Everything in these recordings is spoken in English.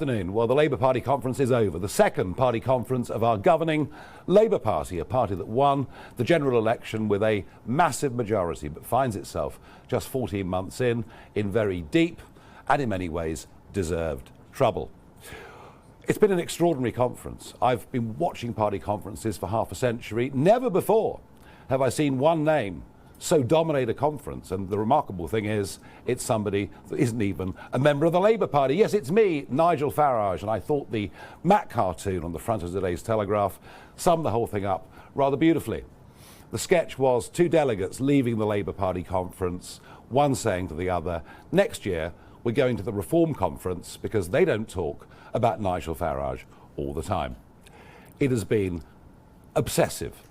Afternoon. Well, the Labour Party conference is over. The second party conference of our governing Labour Party, a party that won the general election with a massive majority, but finds itself just 14 months in very deep and in many ways deserved trouble. It's been an extraordinary conference. I've been watching party conferences for half a century. Never before have I seen one name so dominate a conference, and the remarkable thing is it's somebody that isn't even a member of the Labour Party. Yes, it's me, Nigel Farage, and I thought the Mac cartoon on the front of today's Telegraph summed the whole thing up rather beautifully. The sketch was two delegates leaving the Labour Party conference, one saying to the other, next year we're going to the Reform conference because they don't talk about Nigel Farage all the time. It has been obsessive,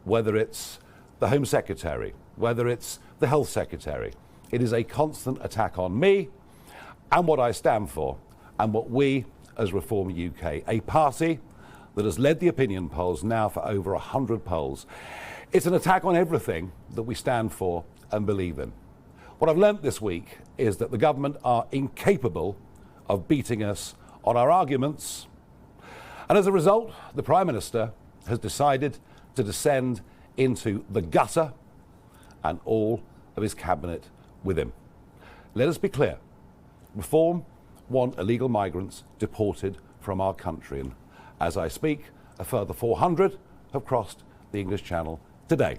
whether it's the Home Secretary, whether it's the Health Secretary. It is a constant attack on me and what I stand for and what we as Reform UK, a party that has led the opinion polls now for over 100 polls. It's an attack on everything that we stand for and believe in. What I've learnt this week is that the government are incapable of beating us on our arguments. And as a result, the Prime Minister has decided to descend into the gutter and all of his cabinet with him. Let us be clear. Reform want illegal migrants deported from our country. And as I speak, a further 400 have crossed the English Channel today.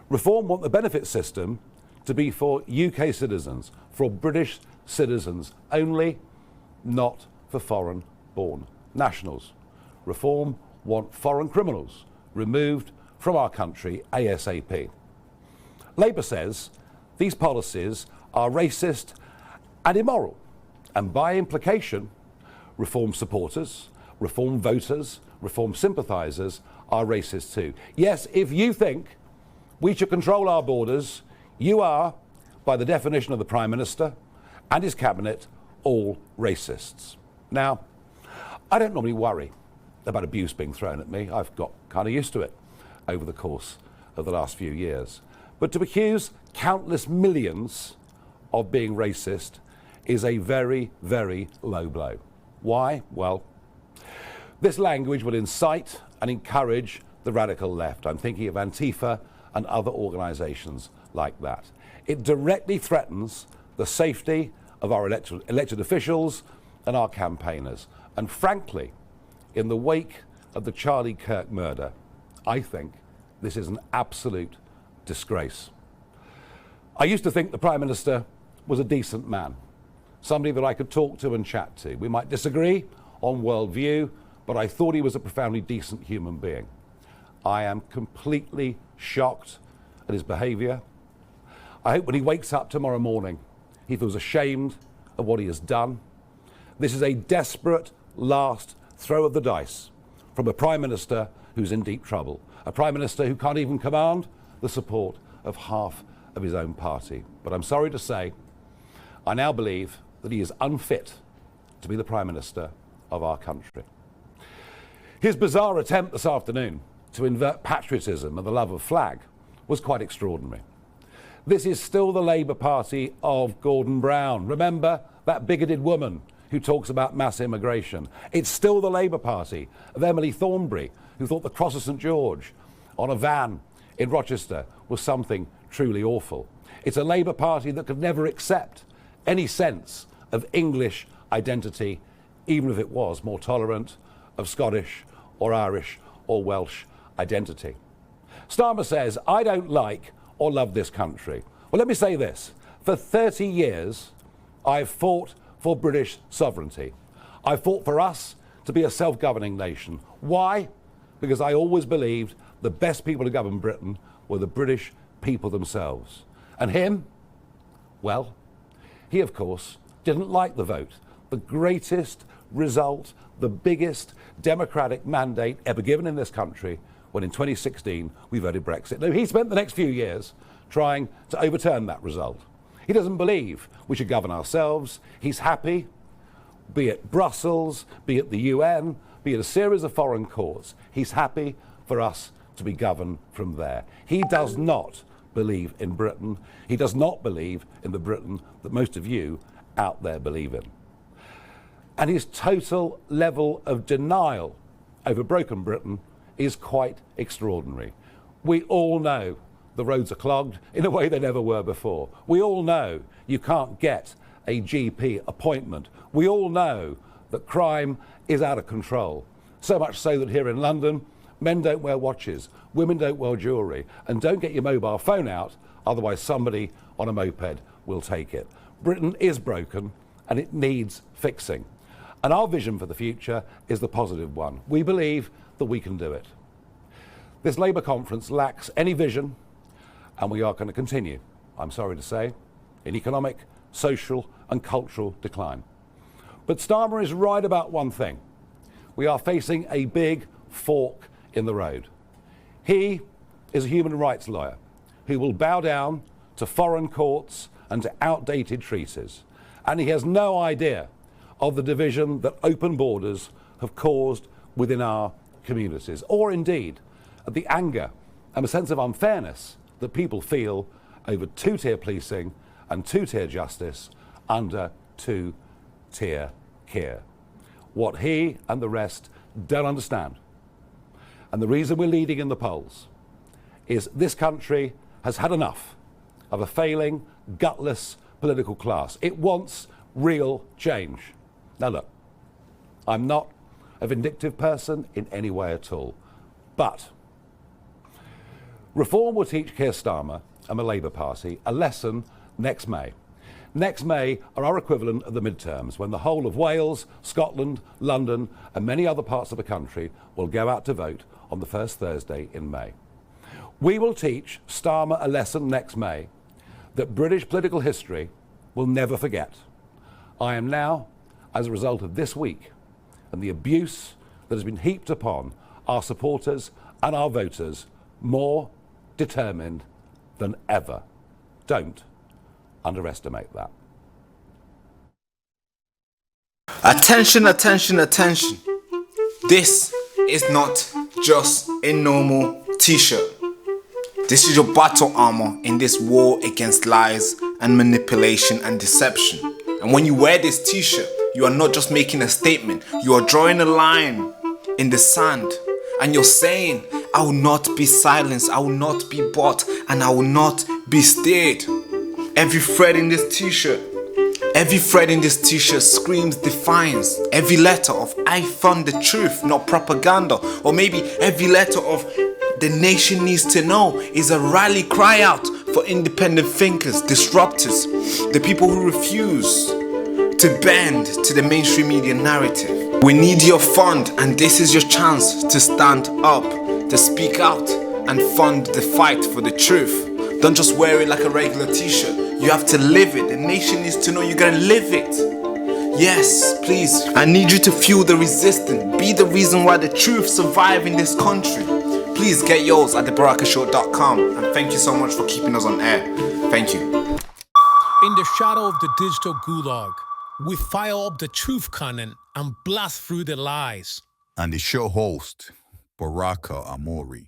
Reform want the benefit system to be for UK citizens, for British citizens only, not for foreign-born nationals. Reform want foreign criminals removed from our country ASAP. Labour says these policies are racist and immoral, and by implication, Reform supporters, Reform voters, Reform sympathisers are racist too. Yes, if you think we should control our borders, you are, by the definition of the Prime Minister and his cabinet, all racists. Now, I don't normally worry about abuse being thrown at me. I've got kind of used to it over the course of the last few years. But to accuse countless millions of being racist is a very, very low blow. Why? Well, this language will incite and encourage the radical left. I'm thinking of Antifa and other organisations like that. It directly threatens the safety of our elected officials and our campaigners. And frankly, in the wake of the Charlie Kirk murder, I think this is an absolute disgrace. I used to think the Prime Minister was a decent man, somebody that I could talk to and chat to. We might disagree on worldview, but I thought he was a profoundly decent human being. I am completely shocked at his behaviour. I hope when he wakes up tomorrow morning, he feels ashamed of what he has done. This is a desperate last throw of the dice from a Prime Minister who's in deep trouble, a Prime Minister who can't even command the support of half of his own party. But I'm sorry to say, I now believe that he is unfit to be the Prime Minister of our country. His bizarre attempt this afternoon to invert patriotism and the love of flag was quite extraordinary. This is still the Labour Party of Gordon Brown. Remember that bigoted woman who talks about mass immigration? It's still the Labour Party of Emily Thornberry, who thought the Cross of St George on a van in Rochester was something truly awful. It's a Labour Party that could never accept any sense of English identity, even if it was more tolerant of Scottish or Irish or Welsh identity. Starmer says, I don't like or love this country. Well, let me say this. For 30 years, I've fought for British sovereignty. I've fought for us to be a self-governing nation. Why? Because I always believed the best people to govern Britain were the British people themselves. And him, well, he of course didn't like the vote. The greatest result, the biggest democratic mandate ever given in this country, when in 2016 we voted Brexit. Now, he spent the next few years trying to overturn that result. He doesn't believe we should govern ourselves. He's happy, be it Brussels, be it the UN, be it a series of foreign courts. He's happy for us to be governed from there. He does not believe in Britain. He does not believe in the Britain that most of you out there believe in. And his total level of denial over broken Britain is quite extraordinary. We all know the roads are clogged in a way they never were before. We all know you can't get a GP appointment. We all know that crime is out of control. So much so that here in London, men don't wear watches, women don't wear jewellery, and don't get your mobile phone out, otherwise somebody on a moped will take it. Britain is broken and it needs fixing. And our vision for the future is the positive one. We believe that we can do it. This Labour conference lacks any vision, and we are going to continue, I'm sorry to say, in economic, social and cultural decline. But Starmer is right about one thing. We are facing a big fork in the road. He is a human rights lawyer who will bow down to foreign courts and to outdated treaties. And he has no idea of the division that open borders have caused within our communities, or indeed the anger and a sense of unfairness that people feel over two-tier policing and two-tier justice under two-tier care. What he and the rest don't understand, and the reason we're leading in the polls, is this country has had enough of a failing, gutless political class. It wants real change. Now look, I'm not a vindictive person in any way at all, but reform will teach Keir Starmer and the Labour Party a lesson next May. Next May are our equivalent of the midterms, when the whole of Wales, Scotland, London and many other parts of the country will go out to vote on the first Thursday in May. We will teach Starmer a lesson next May that British political history will never forget. I am now, as a result of this week and the abuse that has been heaped upon our supporters and our voters, more determined than ever. Don't underestimate that. Attention, attention, attention. This is not just a normal t-shirt. This is your battle armor in this war against lies and manipulation and deception. And when you wear this t-shirt, you are not just making a statement, you are drawing a line in the sand and you're saying, I will not be silenced, I will not be bought, and I will not be steered. Every thread in this t-shirt, screams defiance. Every letter of I found the truth, not propaganda. Or maybe every letter of the nation needs to know is a rally cry out for independent thinkers, disruptors, the people who refuse to bend to the mainstream media narrative. We need your fund, and this is your chance to stand up, to speak out and fund the fight for the truth. Don't just wear it like a regular t-shirt. You have to live it. The nation needs to know you're gonna live it. Yes, please. I need you to fuel the resistance. Be the reason why the truth survives in this country. Please get yours at thebarakashow.com. And thank you so much for keeping us on air. Thank you. In the shadow of the digital gulag, we fire up the truth cannon and blast through the lies. And the show host, Baraka Amuri.